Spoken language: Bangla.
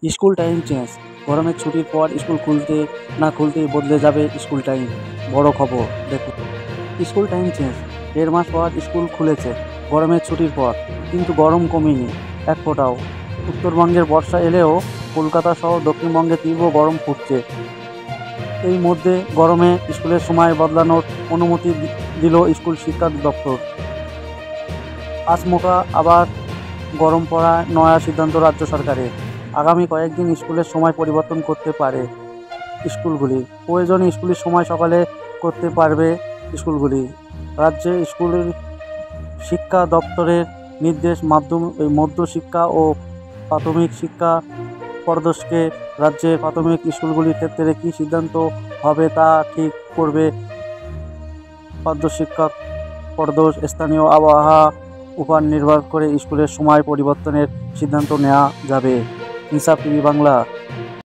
School time change. গরমের ছুটির পর স্কুল খুলতে না খুলতেই বদলে যাবে স্কুল টাইম। বড় খবর দেখুন, স্কুল টাইম চেঞ্জ। 1.5 মাস পর স্কুল খুলেছে গরমের ছুটির পর, কিন্তু গরম কমেনি এক ফোঁটাও। উত্তরবঙ্গের বর্ষা এলেও কলকাতা সহ দক্ষিণবঙ্গে তীব্র গরম পড়ছে। এই মধ্যে গরমে স্কুলের সময় বদলানোর অনুমতি দিল স্কুল শিক্ষা দপ্তর। আচমকা আবার গরম পড়ায় নয়া সিদ্ধান্ত রাজ্য সরকারের। আগামী কয়েকদিন স্কুলের সময় পরিবর্তন করতে পারে স্কুলগুলি। প্রয়োজনে স্কুলের সময় সকালে করতে পারবে স্কুলগুলি। রাজ্যে স্কুলের শিক্ষা দপ্তরের নির্দেশ। মধ্যশিক্ষা ও প্রাথমিক শিক্ষা পর্ষদকে রাজ্যের প্রাথমিক স্কুলগুলির ক্ষেত্রে কী সিদ্ধান্ত হবে তা ঠিক করবে মধ্যশিক্ষা পর্ষদ। স্থানীয় আবহাওয়া উপর নির্ভর করে স্কুলের সময় পরিবর্তনের সিদ্ধান্ত নেওয়া যাবে। ইনসাফ টিভি বাংলা।